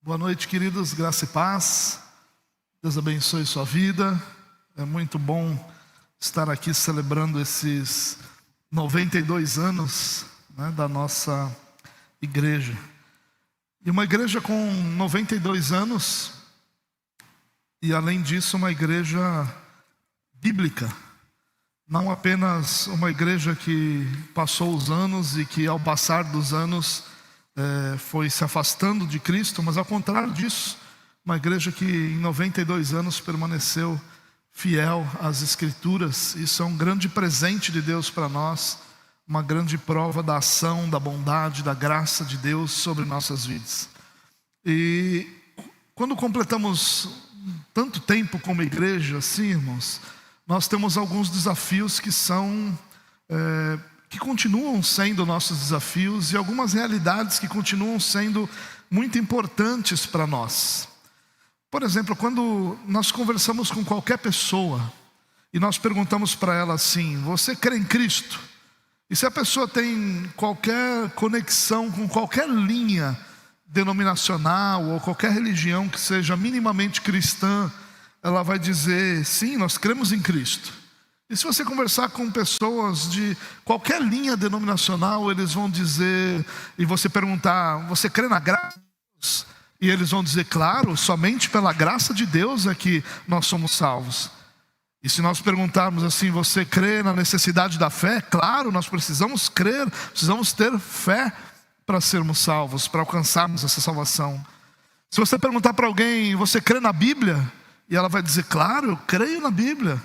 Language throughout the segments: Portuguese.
Boa noite, queridos, graça e paz. Deus abençoe sua vida. É muito bom estar aqui celebrando esses 92 anos, da nossa igreja. E uma igreja com 92 anos, e além disso uma igreja bíblica. Não apenas uma igreja que passou os anos e que ao passar dos anos foi se afastando de Cristo, mas ao contrário disso, uma igreja que em 92 anos permaneceu fiel às Escrituras. Isso é um grande presente de Deus para nós, uma grande prova da ação, da bondade, da graça de Deus sobre nossas vidas. E quando completamos tanto tempo como igreja, assim, irmãos, nós temos alguns desafios que continuam sendo nossos desafios e algumas realidades que continuam sendo muito importantes para nós. Por exemplo, quando nós conversamos com qualquer pessoa e nós perguntamos para ela assim: você crê em Cristo? E se a pessoa tem qualquer conexão com qualquer linha denominacional ou qualquer religião que seja minimamente cristã, ela vai dizer: sim, nós cremos em Cristo. E se você conversar com pessoas de qualquer linha denominacional, eles vão dizer, e você perguntar: você crê na graça de Deus? E eles vão dizer: claro, somente pela graça de Deus é que nós somos salvos. E se nós perguntarmos assim: você crê na necessidade da fé? Claro, nós precisamos crer, precisamos ter fé para sermos salvos, para alcançarmos essa salvação. Se você perguntar para alguém: você crê na Bíblia? E ela vai dizer: claro, eu creio na Bíblia.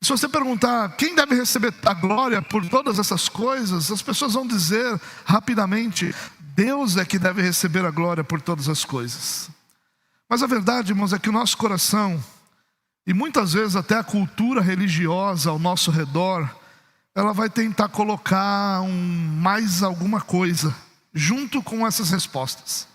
Se você perguntar quem deve receber a glória por todas essas coisas, as pessoas vão dizer rapidamente: Deus é que deve receber a glória por todas as coisas. Mas a verdade, irmãos, é que o nosso coração, e muitas vezes até a cultura religiosa ao nosso redor, ela vai tentar colocar mais alguma coisa junto com essas respostas.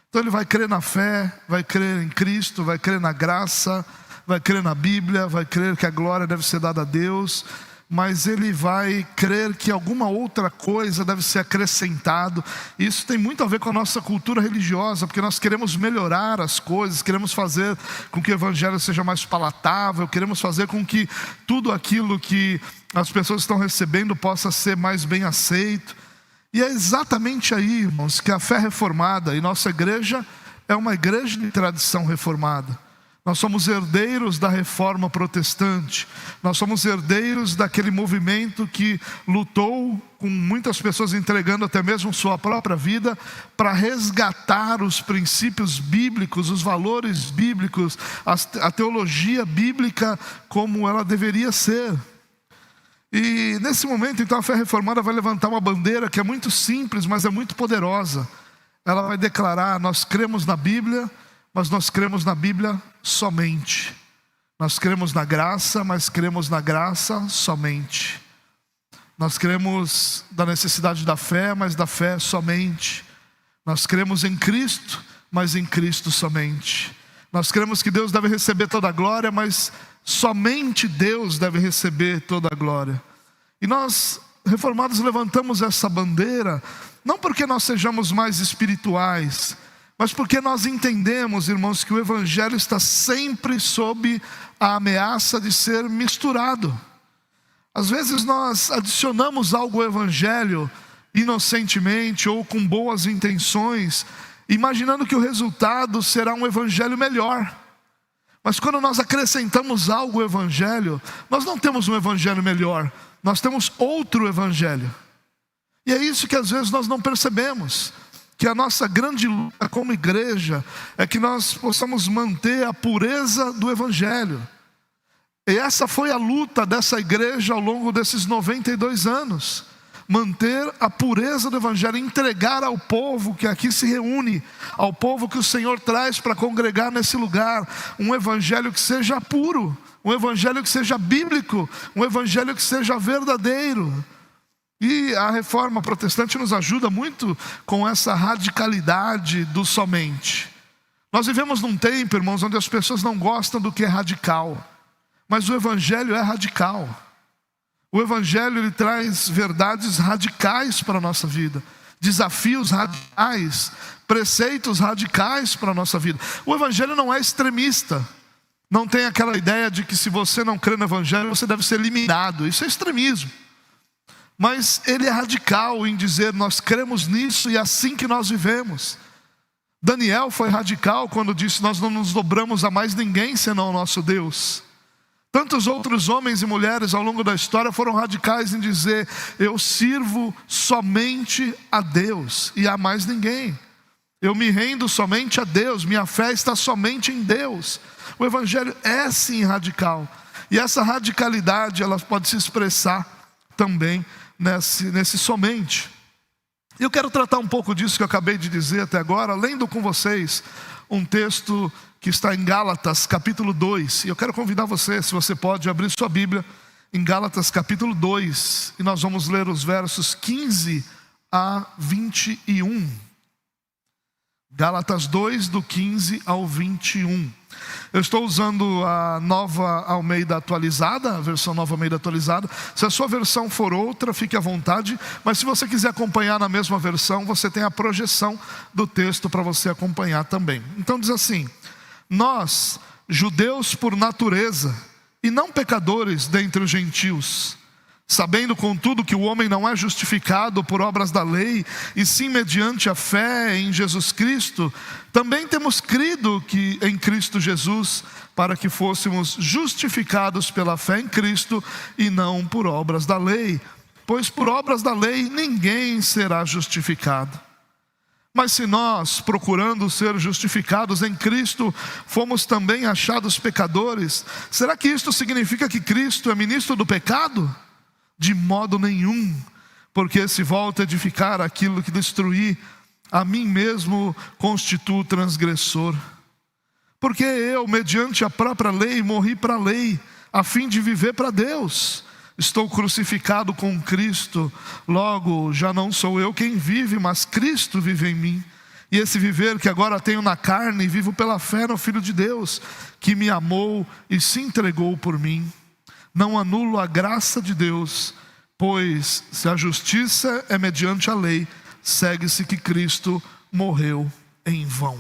Então ele vai crer na fé, vai crer em Cristo, vai crer na graça, vai crer na Bíblia, vai crer que a glória deve ser dada a Deus, mas ele vai crer que alguma outra coisa deve ser acrescentado. Isso tem muito a ver com a nossa cultura religiosa, porque nós queremos melhorar as coisas, queremos fazer com que o evangelho seja mais palatável, queremos fazer com que tudo aquilo que as pessoas estão recebendo possa ser mais bem aceito. E é exatamente aí, irmãos, que a fé reformada, e nossa igreja é uma igreja de tradição reformada. Nós somos herdeiros da reforma protestante. Nós somos herdeiros daquele movimento que lutou, com muitas pessoas entregando até mesmo sua própria vida, para resgatar os princípios bíblicos, os valores bíblicos, a teologia bíblica como ela deveria ser. E nesse momento, então, a fé reformada vai levantar uma bandeira que é muito simples, mas é muito poderosa. Ela vai declarar: nós cremos na Bíblia, mas nós cremos na Bíblia somente. Nós cremos na graça, mas cremos na graça somente. Nós cremos da necessidade da fé, mas da fé somente. Nós cremos em Cristo, mas em Cristo somente. Nós cremos que Deus deve receber toda a glória, mas somente Deus deve receber toda a glória. E nós, reformados, levantamos essa bandeira, não porque nós sejamos mais espirituais, mas porque nós entendemos, irmãos, que o evangelho está sempre sob a ameaça de ser misturado. Às vezes nós adicionamos algo ao evangelho inocentemente ou com boas intenções, imaginando que o resultado será um evangelho melhor. Mas quando nós acrescentamos algo ao evangelho, nós não temos um evangelho melhor, nós temos outro evangelho. E é isso que às vezes nós não percebemos. Que a nossa grande luta como igreja é que nós possamos manter a pureza do evangelho. E essa foi a luta dessa igreja ao longo desses 92 anos. Manter a pureza do evangelho, entregar ao povo que aqui se reúne, ao povo que o Senhor traz para congregar nesse lugar, um evangelho que seja puro, um evangelho que seja bíblico, um evangelho que seja verdadeiro. E a reforma protestante nos ajuda muito com essa radicalidade do somente. Nós vivemos num tempo, irmãos, onde as pessoas não gostam do que é radical, mas o evangelho é radical. O evangelho, ele traz verdades radicais para a nossa vida. desafios radicais, preceitos radicais para a nossa vida. O Evangelho não é extremista. Não tem aquela ideia de que se você não crê no Evangelho, você deve ser eliminado. Isso é extremismo. Mas ele é radical em dizer, nós cremos nisso e é assim que nós vivemos. Daniel foi radical quando disse, nós não nos dobramos a mais ninguém senão o nosso Deus. Tantos outros homens e mulheres ao longo da história foram radicais em dizer, eu sirvo somente a Deus e a mais ninguém. Eu me rendo somente a Deus, minha fé está somente em Deus. O Evangelho é sim radical. E essa radicalidade, ela pode se expressar também nesse somente. Eu quero tratar um pouco disso que eu acabei de dizer até agora, lendo com vocês um texto que está em Gálatas capítulo 2. E eu quero convidar você, se você pode, abrir sua Bíblia em Gálatas capítulo 2. E nós vamos ler os versos 15 a 21. Gálatas 2, do 15 ao 21. Eu estou usando a Nova Almeida atualizada, a versão Nova Almeida atualizada. Se a sua versão for outra, fique à vontade. Mas se você quiser acompanhar na mesma versão, você tem a projeção do texto para você acompanhar também. Então diz assim, nós, judeus por natureza, e não pecadores dentre os gentios, sabendo contudo que o homem não é justificado por obras da lei, e sim mediante a fé em Jesus Cristo, também temos crido que em Cristo Jesus, para que fôssemos justificados pela fé em Cristo, e não por obras da lei. Pois por obras da lei ninguém será justificado. Mas se nós, procurando ser justificados em Cristo, fomos também achados pecadores, será que isto significa que Cristo é ministro do pecado? De modo nenhum, porque se volta a edificar aquilo que destruí, a mim mesmo constituo transgressor. Porque eu, mediante a própria lei, morri para a lei, a fim de viver para Deus. Estou crucificado com Cristo, logo já não sou eu quem vive, mas Cristo vive em mim. E esse viver que agora tenho na carne, vivo pela fé no Filho de Deus, que me amou e se entregou por mim. Não anulo a graça de Deus, pois se a justiça é mediante a lei, segue-se que Cristo morreu em vão.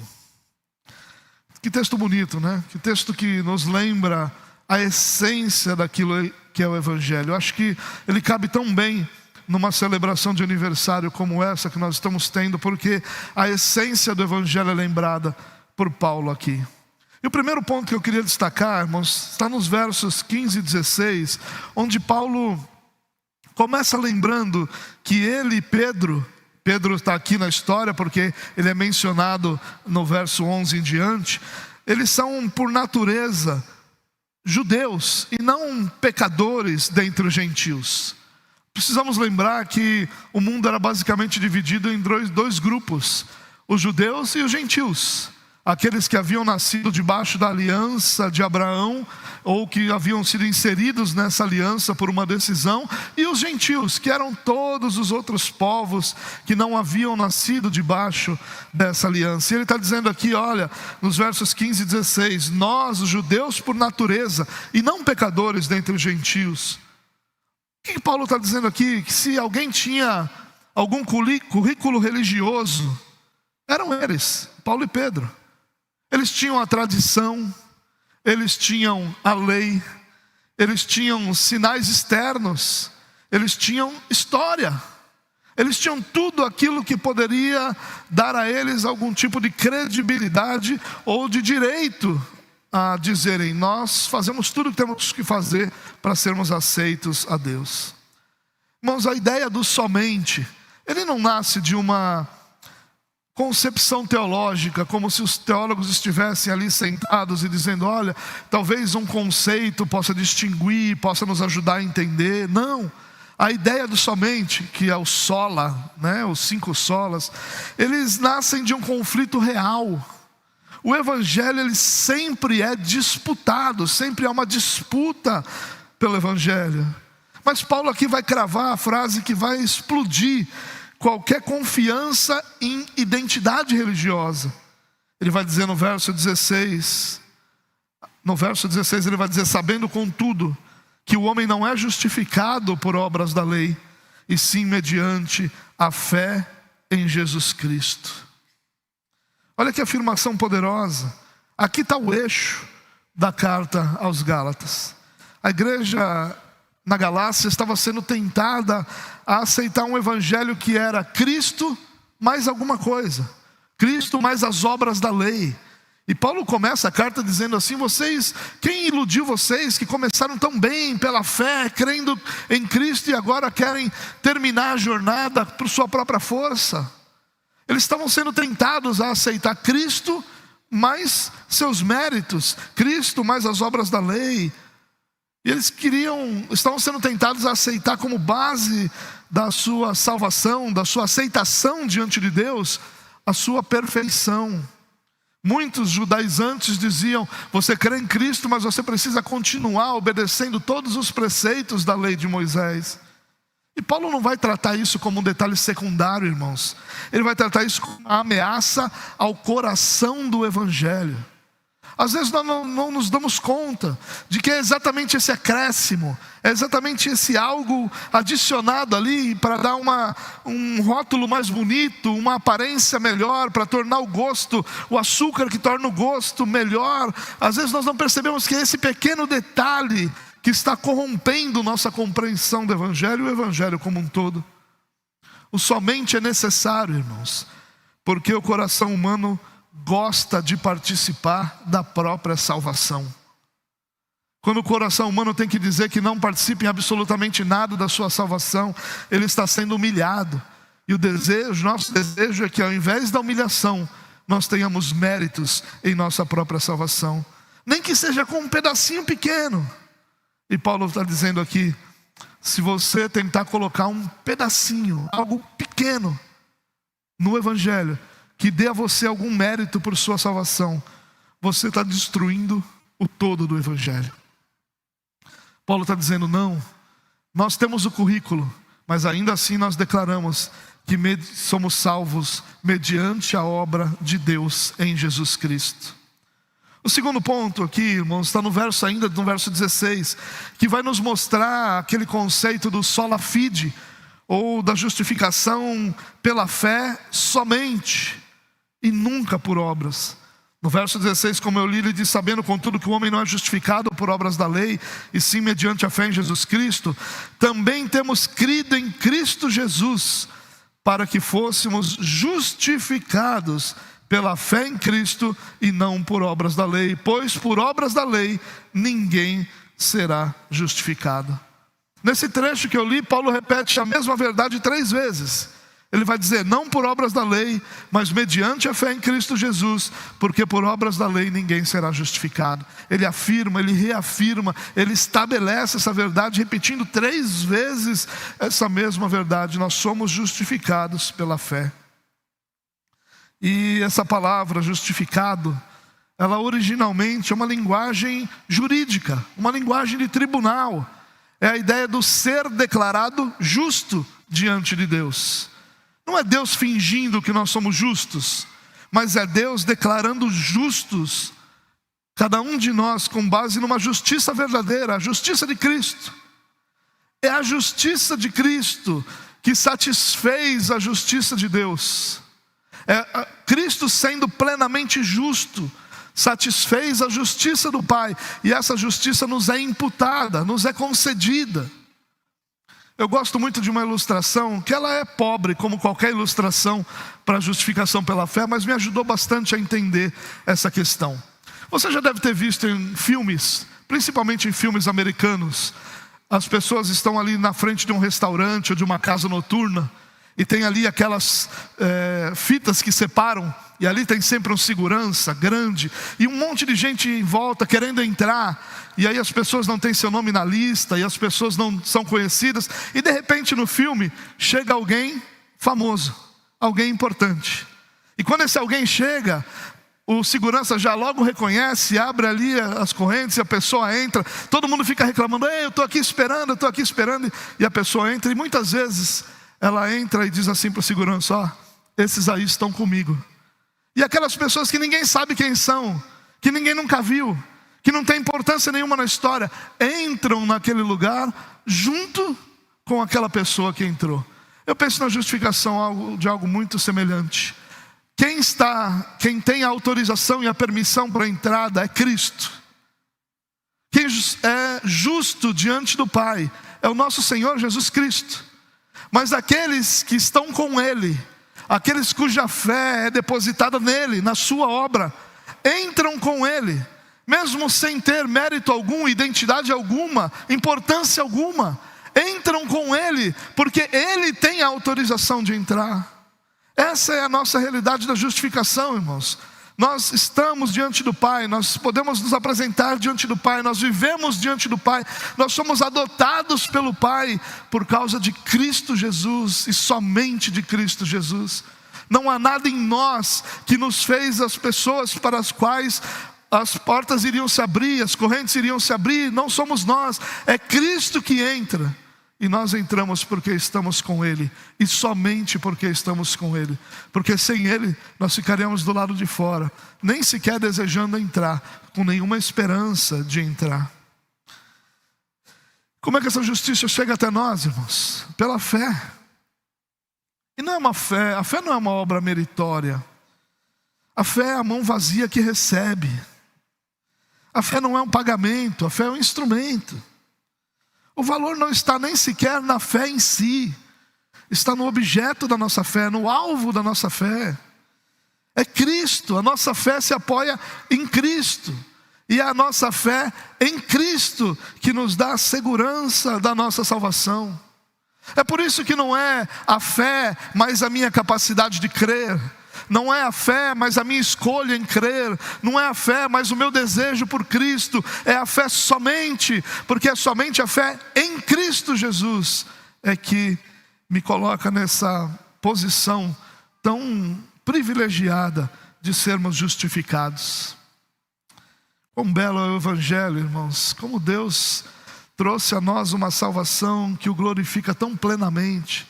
Que texto bonito, né? Que texto que nos lembra a essência daquilo que é o Evangelho. Eu acho que ele cabe tão bem numa celebração de aniversário como essa que nós estamos tendo, porque a essência do Evangelho é lembrada por Paulo aqui. E o primeiro ponto que eu queria destacar, irmãos, está nos versos 15 e 16, onde Paulo começa lembrando que ele e Pedro está aqui na história porque ele é mencionado no verso 11 em diante, eles são por natureza judeus e não pecadores dentre os gentios. Precisamos lembrar que o mundo era basicamente dividido em dois grupos, os judeus e os gentios. Aqueles que haviam nascido debaixo da aliança de Abraão, ou que haviam sido inseridos nessa aliança por uma decisão, e os gentios, que eram todos os outros povos que não haviam nascido debaixo dessa aliança. E ele está dizendo aqui, olha, nos versos 15 e 16, nós, os judeus por natureza, e não pecadores dentre os gentios. O que Paulo está dizendo aqui? Que se alguém tinha algum currículo religioso, eram eles, Paulo e Pedro. Eles tinham a tradição, eles tinham a lei, eles tinham sinais externos, eles tinham história, eles tinham tudo aquilo que poderia dar a eles algum tipo de credibilidade ou de direito a dizerem, nós fazemos tudo o que temos que fazer para sermos aceitos a Deus. Irmãos, a ideia do somente, ele não nasce de uma concepção teológica, como se os teólogos estivessem ali sentados e dizendo, olha, talvez um conceito possa distinguir, possa nos ajudar a entender. Não, a ideia do somente, que é o sola, né, os 5 solas, eles nascem de um conflito real. O Evangelho, ele sempre é disputado, sempre há uma disputa pelo Evangelho. Mas Paulo aqui vai cravar a frase que vai explodir qualquer confiança em identidade religiosa. Ele vai dizer no verso 16, ele vai dizer, sabendo contudo que o homem não é justificado por obras da lei, e sim mediante a fé em Jesus Cristo. Olha que afirmação poderosa. Aqui está o eixo da carta aos Gálatas. A igreja na Galácia estava sendo tentada a aceitar um evangelho que era Cristo mais alguma coisa, Cristo mais as obras da lei. E Paulo começa a carta dizendo assim: quem iludiu vocês que começaram tão bem pela fé, crendo em Cristo, e agora querem terminar a jornada por sua própria força? Eles estavam sendo tentados a aceitar Cristo mais seus méritos, Cristo mais as obras da lei. E eles estavam sendo tentados a aceitar como base da sua salvação, da sua aceitação diante de Deus, a sua perfeição. Muitos judaizantes diziam: você crê em Cristo, mas você precisa continuar obedecendo todos os preceitos da lei de Moisés. E Paulo não vai tratar isso como um detalhe secundário, irmãos. Ele vai tratar isso como uma ameaça ao coração do evangelho. Às vezes nós não nos damos conta de que é exatamente esse acréscimo, é exatamente esse algo adicionado ali para dar um rótulo mais bonito, uma aparência melhor, para tornar o gosto, o açúcar que torna o gosto melhor. Às vezes nós não percebemos que é esse pequeno detalhe que está corrompendo nossa compreensão do evangelho e o evangelho como um todo. O somente é necessário, irmãos, porque o coração humano gosta de participar da própria salvação. Quando o coração humano tem que dizer que não participa em absolutamente nada da sua salvação, ele está sendo humilhado. E nosso desejo é que ao invés da humilhação, nós tenhamos méritos em nossa própria salvação. Nem que seja com um pedacinho pequeno. E Paulo está dizendo aqui: se você tentar colocar um pedacinho, algo pequeno no evangelho, que dê a você algum mérito por sua salvação, você está destruindo o todo do evangelho. Paulo está dizendo: não, nós temos o currículo, mas ainda assim nós declaramos que somos salvos mediante a obra de Deus em Jesus Cristo. O segundo ponto aqui, irmãos, está no verso 16, que vai nos mostrar aquele conceito do sola fide, ou da justificação pela fé somente, e nunca por obras. No verso 16, como eu li, ele diz: sabendo contudo que o homem não é justificado por obras da lei, e sim mediante a fé em Jesus Cristo, também temos crido em Cristo Jesus, para que fôssemos justificados pela fé em Cristo e não por obras da lei, pois por obras da lei ninguém será justificado. Nesse trecho que eu li, Paulo repete a mesma verdade 3 vezes. Ele vai dizer: não por obras da lei, mas mediante a fé em Cristo Jesus, porque por obras da lei ninguém será justificado. Ele afirma, ele reafirma, ele estabelece essa verdade, repetindo 3 vezes essa mesma verdade. Nós somos justificados pela fé. E essa palavra justificado, ela originalmente é uma linguagem jurídica, uma linguagem de tribunal. É a ideia do ser declarado justo diante de Deus. Não é Deus fingindo que nós somos justos, mas é Deus declarando justos cada um de nós com base numa justiça verdadeira, a justiça de Cristo. É a justiça de Cristo que satisfez a justiça de Deus. Cristo, sendo plenamente justo, satisfez a justiça do Pai, e essa justiça nos é imputada, nos é concedida. Eu gosto muito de uma ilustração, que ela é pobre, como qualquer ilustração para justificação pela fé, mas me ajudou bastante a entender essa questão. Você já deve ter visto em filmes, principalmente em filmes americanos, as pessoas estão ali na frente de um restaurante ou de uma casa noturna, e tem ali aquelas fitas que separam, e ali tem sempre um segurança grande, e um monte de gente em volta querendo entrar, e aí as pessoas não têm seu nome na lista, e as pessoas não são conhecidas, e de repente no filme chega alguém famoso, alguém importante. E quando esse alguém chega, o segurança já logo reconhece, abre ali as correntes, e a pessoa entra, todo mundo fica reclamando: ei, eu estou aqui esperando, e a pessoa entra, e muitas vezes ela entra e diz assim para o segurança: ó, esses aí estão comigo. E aquelas pessoas que ninguém sabe quem são, que ninguém nunca viu, que não tem importância nenhuma na história, entram naquele lugar junto com aquela pessoa que entrou. Eu penso na justificação de algo muito semelhante. Quem tem a autorização e a permissão para a entrada é Cristo. Quem é justo diante do Pai é o nosso Senhor Jesus Cristo. Mas aqueles que estão com Ele, aqueles cuja fé é depositada nele, na sua obra, entram com Ele, mesmo sem ter mérito algum, identidade alguma, importância alguma, entram com Ele, porque Ele tem a autorização de entrar. Essa é a nossa realidade da justificação, irmãos. Nós estamos diante do Pai, nós podemos nos apresentar diante do Pai, nós vivemos diante do Pai, nós somos adotados pelo Pai por causa de Cristo Jesus e somente de Cristo Jesus. Não há nada em nós que nos fez as pessoas para as quais as portas iriam se abrir, as correntes iriam se abrir. Não somos nós, é Cristo que entra. E nós entramos porque estamos com Ele, e somente porque estamos com Ele, porque sem Ele nós ficaríamos do lado de fora, nem sequer desejando entrar, com nenhuma esperança de entrar. Como é que essa justiça chega até nós, irmãos? Pela fé. E não é uma fé, a fé não é uma obra meritória. A fé é a mão vazia que recebe. A fé não é um pagamento, a fé é um instrumento. O valor não está nem sequer na fé em si, está no objeto da nossa fé, no alvo da nossa fé. É Cristo, a nossa fé se apoia em Cristo. E é a nossa fé em Cristo que nos dá a segurança da nossa salvação. É por isso que não é a fé, mas a minha capacidade de crer. Não é a fé, mas a minha escolha em crer. Não é a fé, mas o meu desejo por Cristo. É a fé somente, porque é somente a fé em Cristo Jesus é que me coloca nessa posição tão privilegiada de sermos justificados. Quão belo é o Evangelho, irmãos. Como Deus trouxe a nós uma salvação que o glorifica tão plenamente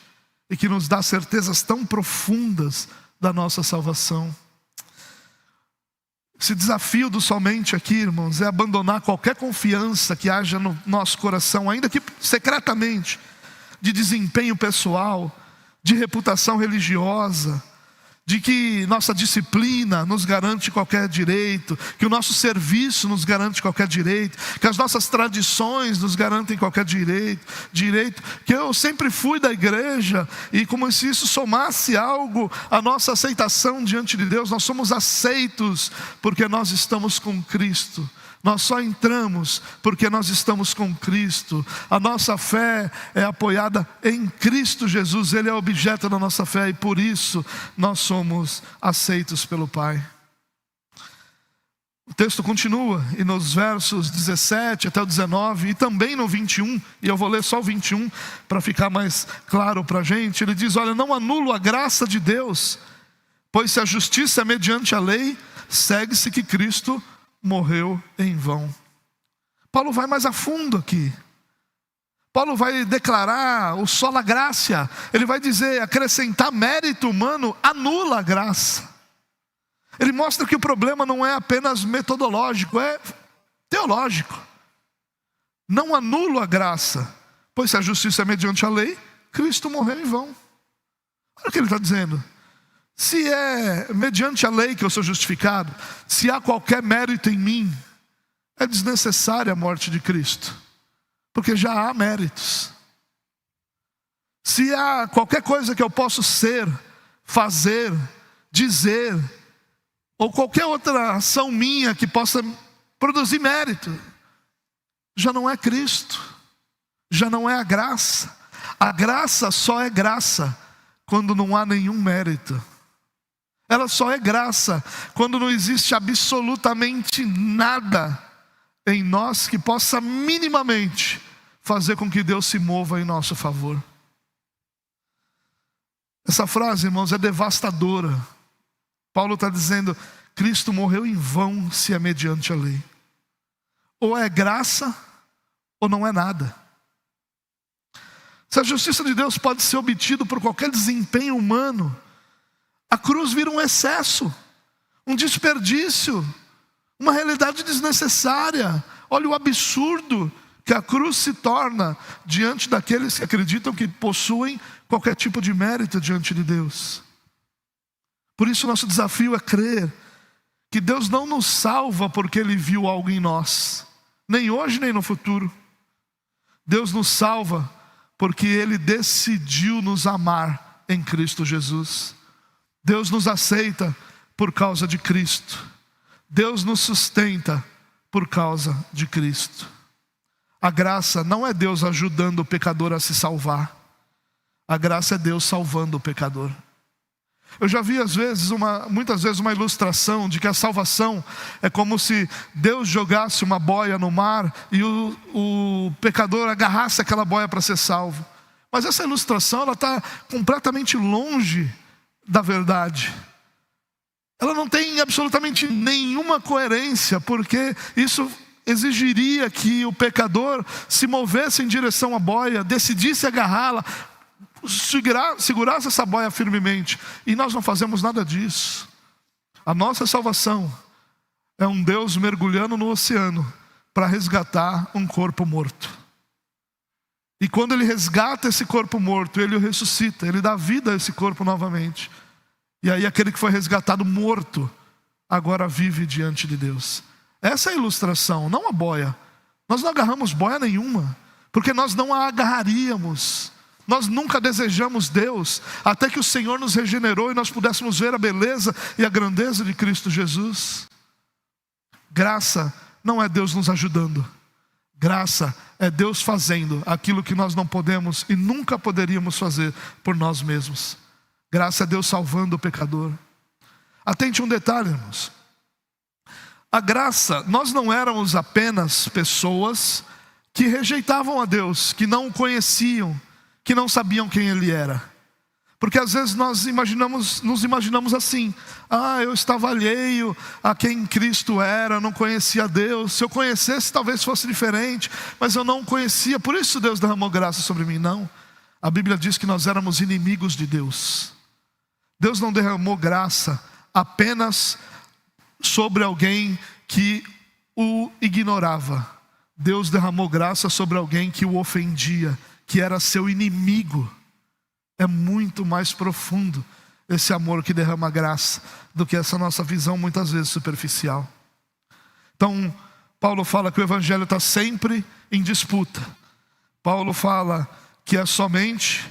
e que nos dá certezas tão profundas da nossa salvação. Esse desafio do somente aqui, irmãos, é abandonar qualquer confiança que haja no nosso coração, ainda que secretamente, de desempenho pessoal, de reputação religiosa, de que nossa disciplina nos garante qualquer direito, que o nosso serviço nos garante qualquer direito, que as nossas tradições nos garantem qualquer direito, que eu sempre fui da igreja e como se isso somasse algo à nossa aceitação diante de Deus. Nós somos aceitos porque nós estamos com Cristo. Nós só entramos porque nós estamos com Cristo. A nossa fé é apoiada em Cristo Jesus. Ele é objeto da nossa fé e por isso nós somos aceitos pelo Pai. O texto continua e nos versos 17 até o 19 e também no 21, e eu vou ler só o 21 para ficar mais claro para a gente. Ele diz: olha, não anulo a graça de Deus, pois se a justiça é mediante a lei, segue-se que Cristo morreu em vão. Paulo vai mais a fundo aqui. Paulo vai declarar o sola gratia. Ele vai dizer, acrescentar mérito humano anula a graça. Ele mostra que o problema não é apenas metodológico, é teológico. Não anulo a graça, pois se a justiça é mediante a lei, Cristo morreu em vão. Olha o que ele está dizendo. Se é mediante a lei que eu sou justificado, se há qualquer mérito em mim, é desnecessária a morte de Cristo, porque já há méritos. Se há qualquer coisa que eu posso ser, fazer, dizer, ou qualquer outra ação minha que possa produzir mérito, já não é Cristo, já não é a graça. A graça só é graça quando não há nenhum mérito. Ela só é graça quando não existe absolutamente nada em nós que possa minimamente fazer com que Deus se mova em nosso favor. Essa frase, irmãos, é devastadora. Paulo está dizendo, Cristo morreu em vão se é mediante a lei. Ou é graça, ou não é nada. Se a justiça de Deus pode ser obtida por qualquer desempenho humano, a cruz vira um excesso, um desperdício, uma realidade desnecessária. Olha o absurdo que a cruz se torna diante daqueles que acreditam que possuem qualquer tipo de mérito diante de Deus. Por isso nosso desafio é crer que Deus não nos salva porque Ele viu algo em nós, nem hoje nem no futuro. Deus nos salva porque Ele decidiu nos amar em Cristo Jesus. Deus nos aceita por causa de Cristo. Deus nos sustenta por causa de Cristo. A graça não é Deus ajudando o pecador a se salvar. A graça é Deus salvando o pecador. Eu já vi muitas vezes uma ilustração de que a salvação é como se Deus jogasse uma boia no mar e o pecador agarrasse aquela boia para ser salvo. Mas essa ilustração ela está completamente longe da verdade. Ela não tem absolutamente nenhuma coerência, porque isso exigiria que o pecador se movesse em direção à boia, decidisse agarrá-la, segurasse essa boia firmemente. E nós não fazemos nada disso. A nossa salvação é um Deus mergulhando no oceano para resgatar um corpo morto. E quando Ele resgata esse corpo morto, Ele o ressuscita, Ele dá vida a esse corpo novamente. E aí aquele que foi resgatado morto, agora vive diante de Deus. Essa é a ilustração, não a boia. Nós não agarramos boia nenhuma, porque nós não a agarraríamos. Nós nunca desejamos Deus, até que o Senhor nos regenerou e nós pudéssemos ver a beleza e a grandeza de Cristo Jesus. Graça não é Deus nos ajudando. Graça é Deus fazendo aquilo que nós não podemos e nunca poderíamos fazer por nós mesmos. Graça é Deus salvando o pecador. Atente um detalhe, irmãos. A graça, nós não éramos apenas pessoas que rejeitavam a Deus, que não o conheciam, que não sabiam quem Ele era. Porque às vezes nós nos imaginamos assim: eu estava alheio a quem Cristo era, não conhecia Deus. Se eu conhecesse talvez fosse diferente, mas eu não conhecia, por isso Deus derramou graça sobre mim. Não, a Bíblia diz que nós éramos inimigos de Deus. Deus não derramou graça apenas sobre alguém que o ignorava. Deus derramou graça sobre alguém que o ofendia, que era seu inimigo. É muito mais profundo esse amor que derrama graça do que essa nossa visão muitas vezes superficial. Então, Paulo fala que o evangelho está sempre em disputa. Paulo fala que é somente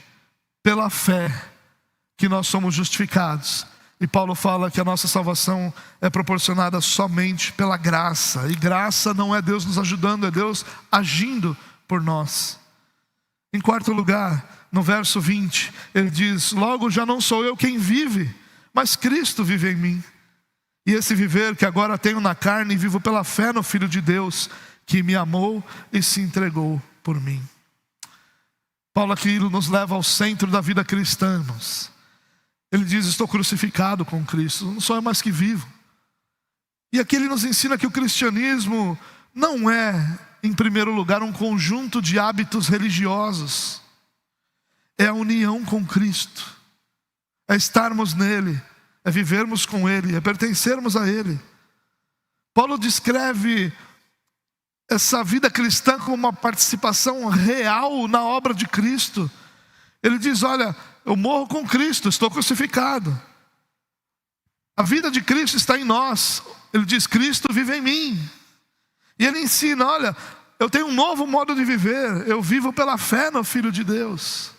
pela fé que nós somos justificados. E Paulo fala que a nossa salvação é proporcionada somente pela graça. E graça não é Deus nos ajudando, é Deus agindo por nós. Em quarto lugar, no verso 20, ele diz: logo já não sou eu quem vive, mas Cristo vive em mim. E esse viver que agora tenho na carne, vivo pela fé no Filho de Deus, que me amou e se entregou por mim. Paulo aqui nos leva ao centro da vida cristã, irmãos. Ele diz: estou crucificado com Cristo, não sou eu mais que vivo. E aqui ele nos ensina que o cristianismo não é, em primeiro lugar, um conjunto de hábitos religiosos. É a união com Cristo, é estarmos nele, é vivermos com Ele, é pertencermos a Ele. Paulo descreve essa vida cristã como uma participação real na obra de Cristo. Ele diz: olha, eu morro com Cristo, estou crucificado. A vida de Cristo está em nós. Ele diz: Cristo vive em mim. E ele ensina: olha, eu tenho um novo modo de viver, eu vivo pela fé no Filho de Deus.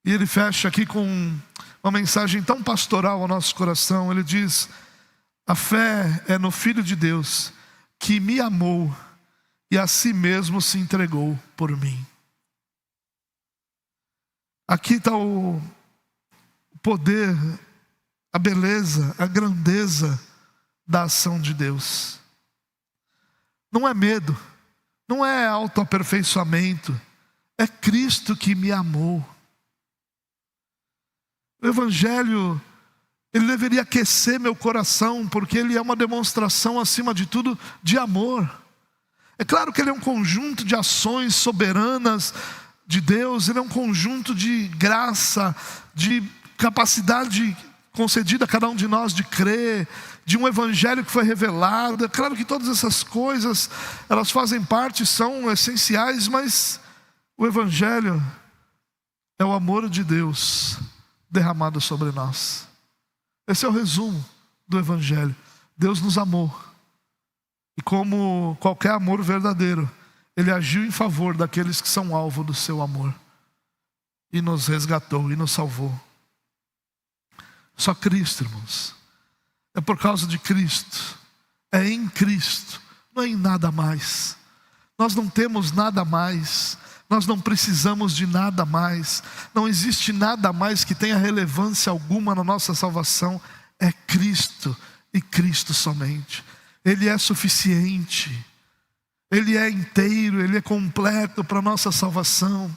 E ele fecha aqui com uma mensagem tão pastoral ao nosso coração. Ele diz: a fé é no Filho de Deus, que me amou e a si mesmo se entregou por mim. Aqui está o poder, a beleza, a grandeza da ação de Deus. Não é medo, não é autoaperfeiçoamento, é Cristo que me amou. O Evangelho, ele deveria aquecer meu coração, porque ele é uma demonstração, acima de tudo, de amor. É claro que ele é um conjunto de ações soberanas de Deus, ele é um conjunto de graça, de capacidade concedida a cada um de nós de crer, de um evangelho que foi revelado. É claro que todas essas coisas, elas fazem parte, são essenciais, mas o evangelho é o amor de Deus derramado sobre nós. Esse é o resumo do evangelho. Deus nos amou, e como qualquer amor verdadeiro, Ele agiu em favor daqueles que são alvo do seu amor, e nos resgatou e nos salvou. Só Cristo, irmãos. É por causa de Cristo, é em Cristo, não é em nada mais. Nós não temos nada mais, nós não precisamos de nada mais. Não existe nada mais que tenha relevância alguma na nossa salvação. É Cristo e Cristo somente. Ele é suficiente, Ele é inteiro, Ele é completo para a nossa salvação.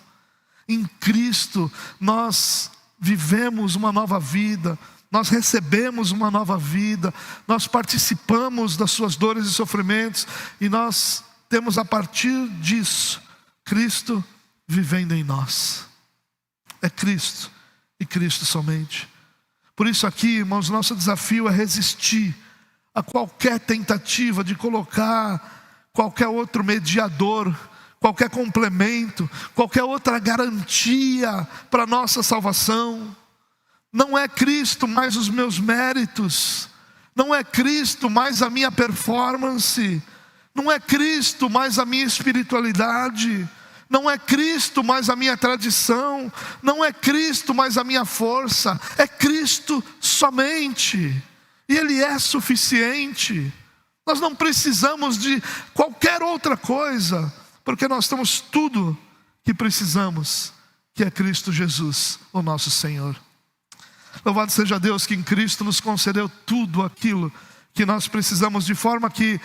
Em Cristo nós vivemos uma nova vida, nós recebemos uma nova vida, nós participamos das suas dores e sofrimentos, e nós temos a partir disso, Cristo vivendo em nós. É Cristo e Cristo somente. Por isso aqui, irmãos, nosso desafio é resistir a qualquer tentativa de colocar qualquer outro mediador, qualquer complemento, qualquer outra garantia para a nossa salvação. Não é Cristo mais os meus méritos, não é Cristo mais a minha performance, não é Cristo mais a minha espiritualidade, não é Cristo mais a minha tradição, não é Cristo mais a minha força, é Cristo somente, e Ele é suficiente. Nós não precisamos de qualquer outra coisa, porque nós temos tudo que precisamos, que é Cristo Jesus, o nosso Senhor. Louvado seja Deus que em Cristo nos concedeu tudo aquilo que nós precisamos, de forma que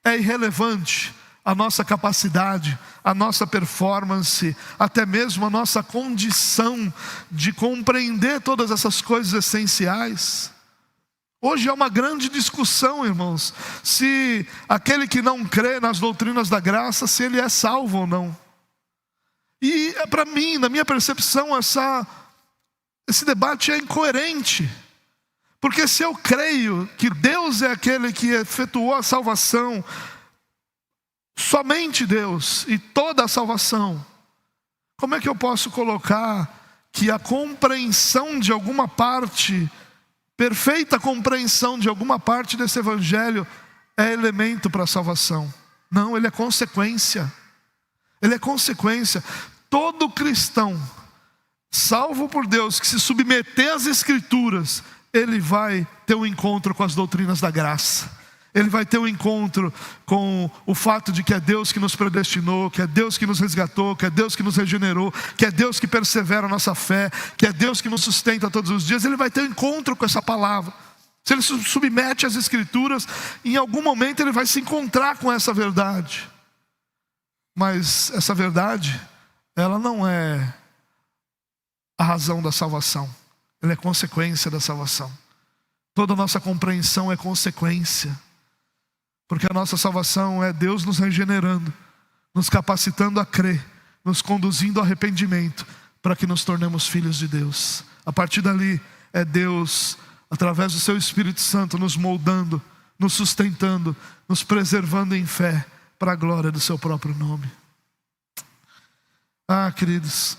é irrelevante a nossa capacidade, a nossa performance, até mesmo a nossa condição de compreender todas essas coisas essenciais. Hoje é uma grande discussão, irmãos, se aquele que não crê nas doutrinas da graça, se ele é salvo ou não. E para mim, na minha percepção, esse debate é incoerente. Porque se eu creio que Deus é aquele que efetuou a salvação, somente Deus e toda a salvação, como é que eu posso colocar que a compreensão de alguma parte, perfeita compreensão de alguma parte desse evangelho é elemento para a salvação? Não, ele é consequência. Ele é consequência. Todo cristão salvo por Deus, que se submeter às Escrituras, ele vai ter um encontro com as doutrinas da graça. Ele vai ter um encontro com o fato de que é Deus que nos predestinou, que é Deus que nos resgatou, que é Deus que nos regenerou, que é Deus que persevera a nossa fé, que é Deus que nos sustenta todos os dias. Ele vai ter um encontro com essa palavra. Se ele se submete às Escrituras, em algum momento ele vai se encontrar com essa verdade. Mas essa verdade, ela não é a razão da salvação, ela é consequência da salvação. Toda a nossa compreensão é consequência, porque a nossa salvação é Deus nos regenerando, nos capacitando a crer, nos conduzindo ao arrependimento, para que nos tornemos filhos de Deus. A partir dali é Deus, através do seu Espírito Santo, nos moldando, nos sustentando, nos preservando em fé, para a glória do seu próprio nome. Queridos,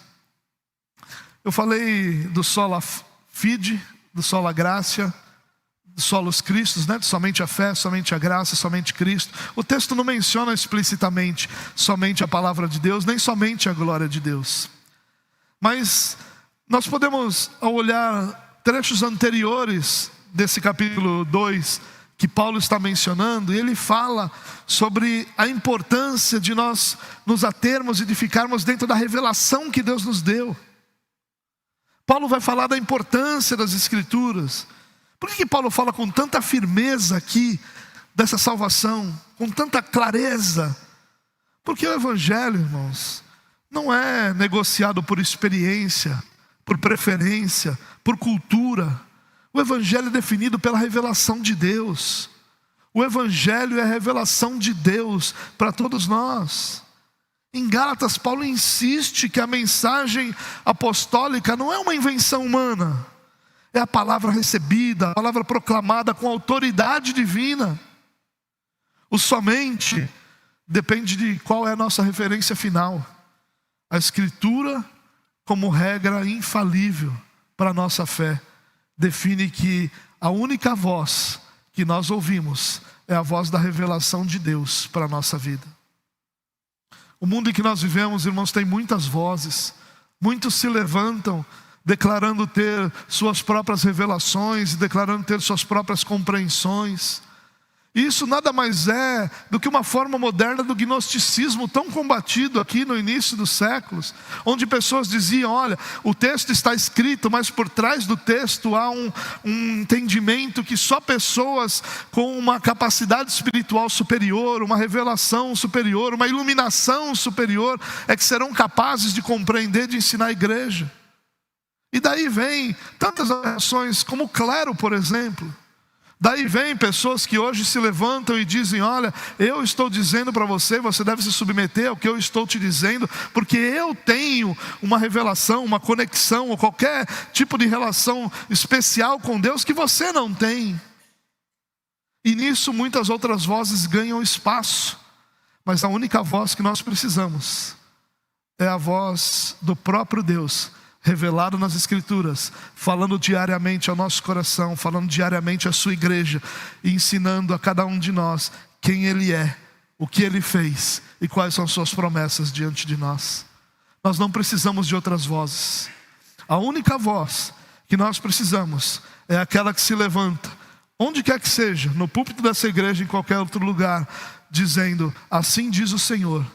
eu falei do sola fide, do sola gratia, do solos Christus, né? Somente a fé, somente a graça, somente Cristo. O texto não menciona explicitamente somente a palavra de Deus, nem somente a glória de Deus. Mas nós podemos, ao olhar trechos anteriores desse capítulo 2, que Paulo está mencionando, e ele fala sobre a importância de nós nos atermos e de ficarmos dentro da revelação que Deus nos deu. Paulo vai falar da importância das Escrituras. Por que Paulo fala com tanta firmeza aqui dessa salvação, com tanta clareza? Porque o Evangelho, irmãos, não é negociado por experiência, por preferência, por cultura. O Evangelho é definido pela revelação de Deus. O Evangelho é a revelação de Deus para todos nós. Em Gálatas, Paulo insiste que a mensagem apostólica não é uma invenção humana. É a palavra recebida, a palavra proclamada com autoridade divina. O somente depende de qual é a nossa referência final. A Escritura, como regra infalível para a nossa fé, define que a única voz que nós ouvimos é a voz da revelação de Deus para a nossa vida. O mundo em que nós vivemos, irmãos, tem muitas vozes. Muitos se levantam declarando ter suas próprias revelações, declarando ter suas próprias compreensões. Isso nada mais é do que uma forma moderna do gnosticismo tão combatido aqui no início dos séculos, onde pessoas diziam: olha, o texto está escrito, mas por trás do texto há um entendimento que só pessoas com uma capacidade espiritual superior, uma revelação superior, uma iluminação superior é que serão capazes de compreender, de ensinar a igreja. E daí vem tantas ações como o clero, por exemplo. Daí vem pessoas que hoje se levantam e dizem: olha, eu estou dizendo para você, você deve se submeter ao que eu estou te dizendo, porque eu tenho uma revelação, uma conexão, ou qualquer tipo de relação especial com Deus que você não tem. E nisso muitas outras vozes ganham espaço, mas a única voz que nós precisamos é a voz do próprio Deus, revelado nas Escrituras, falando diariamente ao nosso coração, falando diariamente à sua igreja, e ensinando a cada um de nós quem Ele é, o que Ele fez e quais são suas promessas diante de nós. Nós não precisamos de outras vozes. A única voz que nós precisamos é aquela que se levanta, onde quer que seja, no púlpito dessa igreja, em qualquer outro lugar, dizendo: assim diz o Senhor,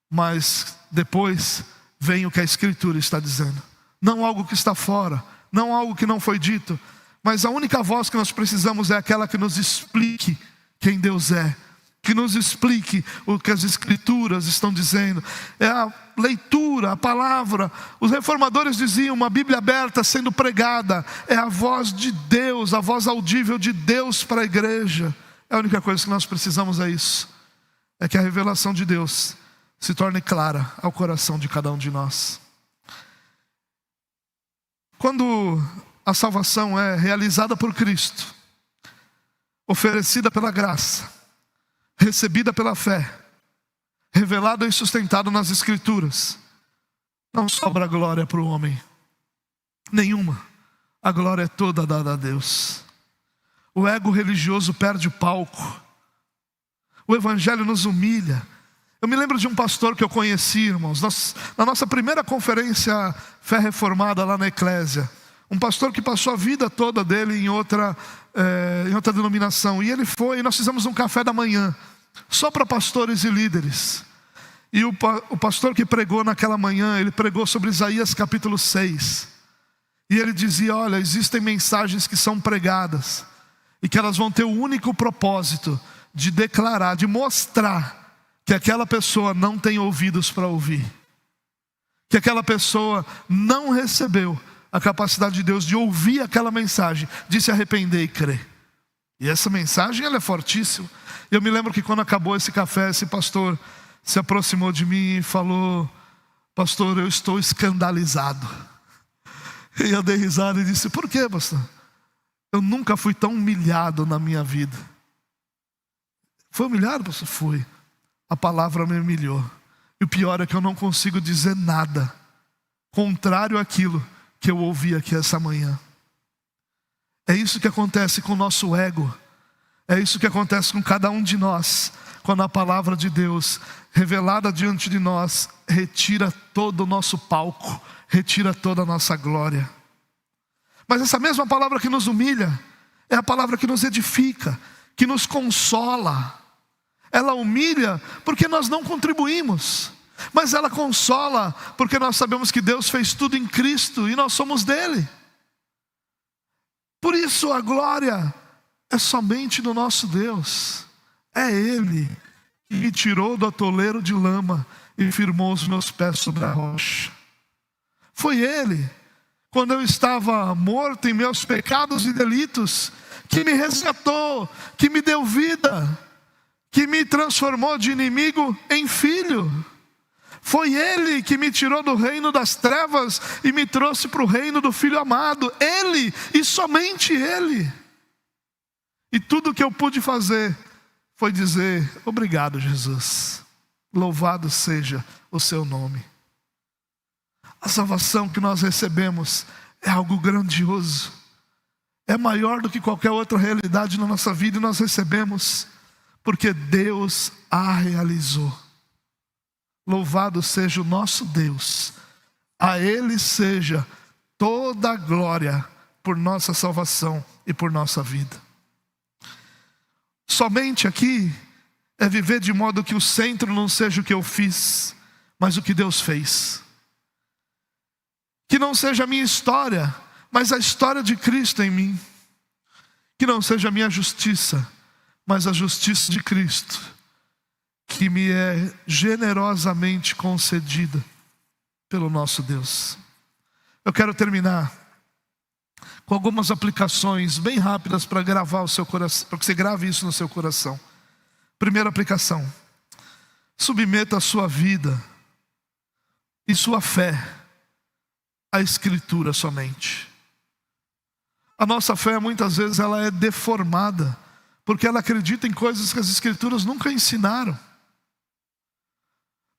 mas depois vem o que a Escritura está dizendo. Não algo que está fora, não algo que não foi dito, mas a única voz que nós precisamos é aquela que nos explique quem Deus é, que nos explique o que as Escrituras estão dizendo. É a leitura, a palavra. Os reformadores diziam: uma Bíblia aberta sendo pregada é a voz de Deus, a voz audível de Deus para a igreja. É a única coisa que nós precisamos, é isso, é que a revelação de Deus se torne clara ao coração de cada um de nós. Quando a salvação é realizada por Cristo, oferecida pela graça, recebida pela fé, revelada e sustentada nas Escrituras, não sobra glória para o homem, nenhuma. A glória é toda dada a Deus. O ego religioso perde o palco. O Evangelho nos humilha. Eu me lembro de um pastor que eu conheci, irmãos, na nossa primeira conferência Fé Reformada lá na Eclésia. Um pastor que passou a vida toda dele em outra denominação. E nós fizemos um café da manhã, só para pastores e líderes. E o pastor que pregou naquela manhã, ele pregou sobre Isaías capítulo 6. E ele dizia: olha, existem mensagens que são pregadas, e que elas vão ter o único propósito de declarar, de mostrar que aquela pessoa não tem ouvidos para ouvir, que aquela pessoa não recebeu a capacidade de Deus de ouvir aquela mensagem, de se arrepender e crer. E essa mensagem, ela é fortíssima. Eu me lembro que quando acabou esse café, esse pastor se aproximou de mim e falou: pastor, eu estou escandalizado. E eu dei risada e disse: por quê, pastor? Eu nunca fui tão humilhado na minha vida. Foi humilhado, pastor? Fui. A palavra me humilhou. E o pior é que eu não consigo dizer nada contrário àquilo que eu ouvi aqui essa manhã. É isso que acontece com o nosso ego. É isso que acontece com cada um de nós, quando a palavra de Deus, revelada diante de nós, retira todo o nosso palco, retira toda a nossa glória. Mas essa mesma palavra que nos humilha é a palavra que nos edifica, que nos consola. Ela humilha porque nós não contribuímos, mas ela consola porque nós sabemos que Deus fez tudo em Cristo e nós somos dele. Por isso a glória é somente do nosso Deus. É Ele que me tirou do atoleiro de lama e firmou os meus pés sobre a rocha. Foi Ele, quando eu estava morto em meus pecados e delitos, que me resgatou, que me deu vida, que me transformou de inimigo em filho. Foi Ele que me tirou do reino das trevas e me trouxe para o reino do Filho amado. Ele e somente Ele. E tudo que eu pude fazer foi dizer: obrigado, Jesus. Louvado seja o seu nome. A salvação que nós recebemos é algo grandioso. É maior do que qualquer outra realidade na nossa vida, e nós recebemos porque Deus a realizou. Louvado seja o nosso Deus. A Ele seja toda a glória por nossa salvação e por nossa vida. Somente aqui é viver de modo que o centro não seja o que eu fiz, mas o que Deus fez. Que não seja a minha história, mas a história de Cristo em mim. Que não seja a minha justiça, mas a justiça de Cristo, que me é generosamente concedida pelo nosso Deus. Eu quero terminar com algumas aplicações bem rápidas para gravar o seu coração, para que você grave isso no seu coração. Primeira aplicação: submeta a sua vida e sua fé à Escritura somente. A nossa fé muitas vezes ela é deformada, porque ela acredita em coisas que as Escrituras nunca ensinaram.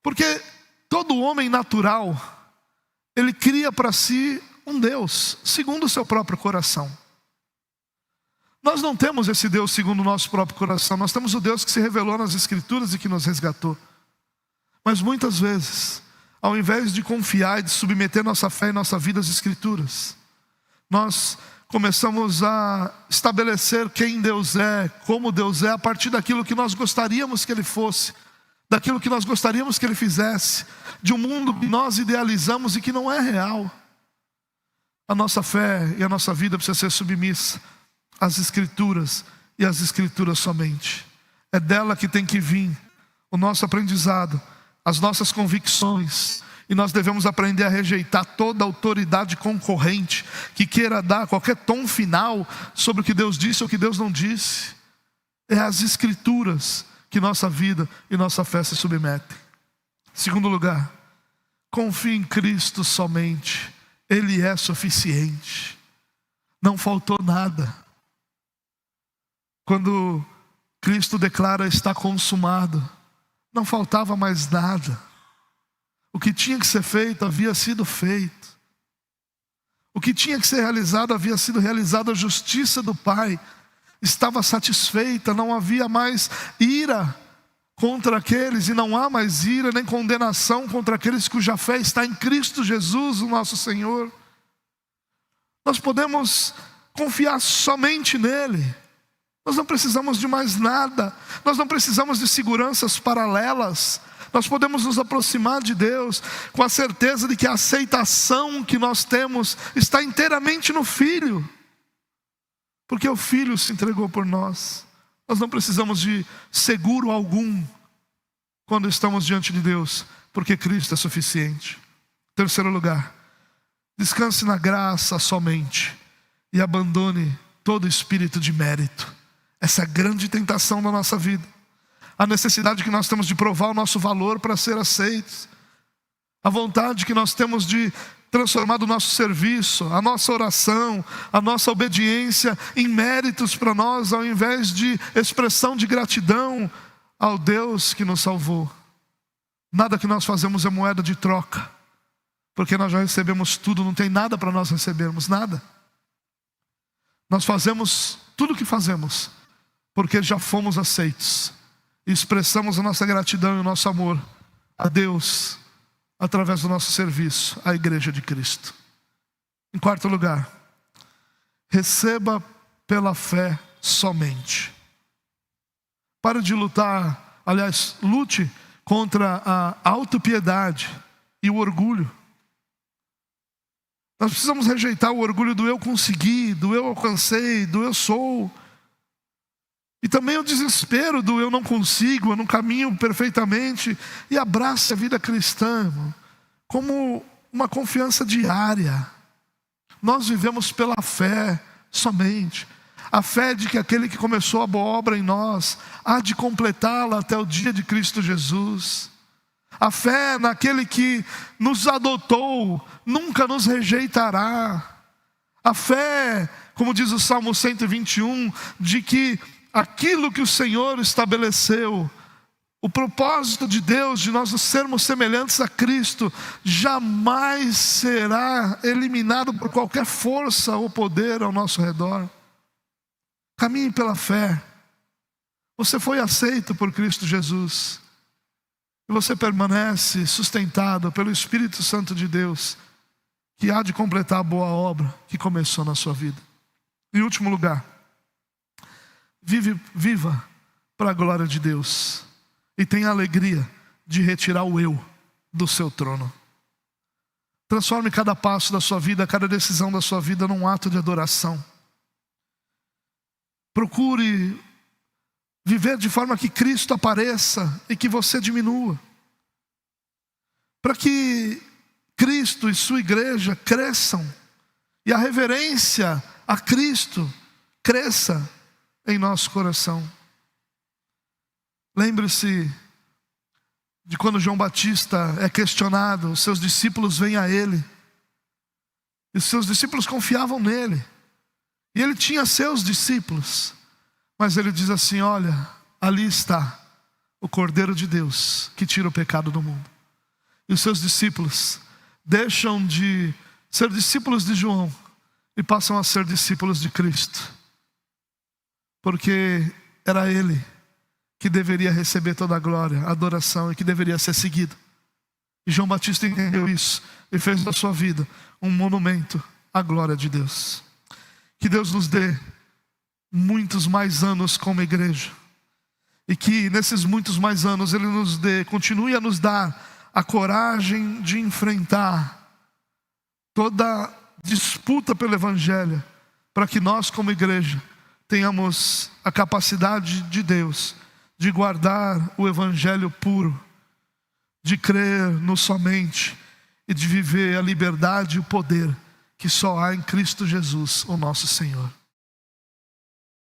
Porque todo homem natural, ele cria para si um Deus, segundo o seu próprio coração. Nós não temos esse Deus segundo o nosso próprio coração. Nós temos o Deus que se revelou nas Escrituras e que nos resgatou. Mas muitas vezes, ao invés de confiar e de submeter nossa fé e nossa vida às Escrituras, nós começamos a estabelecer quem Deus é, como Deus é, a partir daquilo que nós gostaríamos que Ele fosse, daquilo que nós gostaríamos que Ele fizesse, de um mundo que nós idealizamos e que não é real. A nossa fé e a nossa vida precisa ser submissa às Escrituras e às Escrituras somente. É dela que tem que vir o nosso aprendizado, as nossas convicções. E nós devemos aprender a rejeitar toda autoridade concorrente que queira dar qualquer tom final sobre o que Deus disse ou o que Deus não disse. É às Escrituras que nossa vida e nossa fé se submetem. Segundo lugar, confie em Cristo somente. Ele é suficiente. Não faltou nada. Quando Cristo declara está consumado, não faltava mais nada. O que tinha que ser feito havia sido feito. O que tinha que ser realizado havia sido realizado. A justiça do Pai estava satisfeita. Não havia mais ira contra aqueles, e não há mais ira nem condenação contra aqueles cuja fé está em Cristo Jesus, o nosso Senhor. Nós podemos confiar somente nele. Nós não precisamos de mais nada. Nós não precisamos de seguranças paralelas. Nós podemos nos aproximar de Deus com a certeza de que a aceitação que nós temos está inteiramente no Filho, porque o Filho se entregou por nós. Nós não precisamos de seguro algum quando estamos diante de Deus, porque Cristo é suficiente. Terceiro lugar, descanse na graça somente e abandone todo espírito de mérito. Essa é a grande tentação da nossa vida. A necessidade que nós temos de provar o nosso valor para ser aceitos. A vontade que nós temos de transformar o nosso serviço, a nossa oração, a nossa obediência em méritos para nós, ao invés de expressão de gratidão ao Deus que nos salvou. Nada que nós fazemos é moeda de troca, porque nós já recebemos tudo, não tem nada para nós recebermos, nada. Nós fazemos tudo o que fazemos porque já fomos aceitos. E expressamos a nossa gratidão e o nosso amor a Deus através do nosso serviço à Igreja de Cristo. Em quarto lugar, receba pela fé somente. Pare de lutar, aliás, lute contra a autopiedade e o orgulho. Nós precisamos rejeitar o orgulho do eu consegui, do eu alcancei, do eu sou. E também o desespero do eu não consigo, eu não caminho perfeitamente. E abrace a vida cristã como uma confiança diária. Nós vivemos pela fé somente. A fé de que aquele que começou a boa obra em nós há de completá-la até o dia de Cristo Jesus. A fé naquele que nos adotou, nunca nos rejeitará. A fé, como diz o Salmo 121, de que aquilo que o Senhor estabeleceu, o propósito de Deus de nós sermos semelhantes a Cristo, jamais será eliminado por qualquer força ou poder ao nosso redor. Caminhe pela fé. Você foi aceito por Cristo Jesus. E você permanece sustentado pelo Espírito Santo de Deus, que há de completar a boa obra que começou na sua vida. Em último lugar, viva para a glória de Deus. E tenha a alegria de retirar o eu do seu trono. Transforme cada passo da sua vida, cada decisão da sua vida num ato de adoração. Procure viver de forma que Cristo apareça e que você diminua. Para que Cristo e sua igreja cresçam e a reverência a Cristo cresça em nosso coração. Lembre-se de quando João Batista é questionado, os seus discípulos vêm a ele. E os seus discípulos confiavam nele. E ele tinha seus discípulos. Mas ele diz assim: olha, ali está o Cordeiro de Deus que tira o pecado do mundo. E os seus discípulos deixam de ser discípulos de João e passam a ser discípulos de Cristo. Porque era ele que deveria receber toda a glória, a adoração, e que deveria ser seguido. E João Batista entendeu isso e fez da sua vida um monumento à glória de Deus. Que Deus nos dê muitos mais anos como igreja, e que nesses muitos mais anos Ele nos dê, continue a nos dar a coragem de enfrentar toda disputa pelo Evangelho, para que nós como igreja tenhamos a capacidade de Deus de guardar o Evangelho puro, de crer no somente e de viver a liberdade e o poder que só há em Cristo Jesus, o nosso Senhor.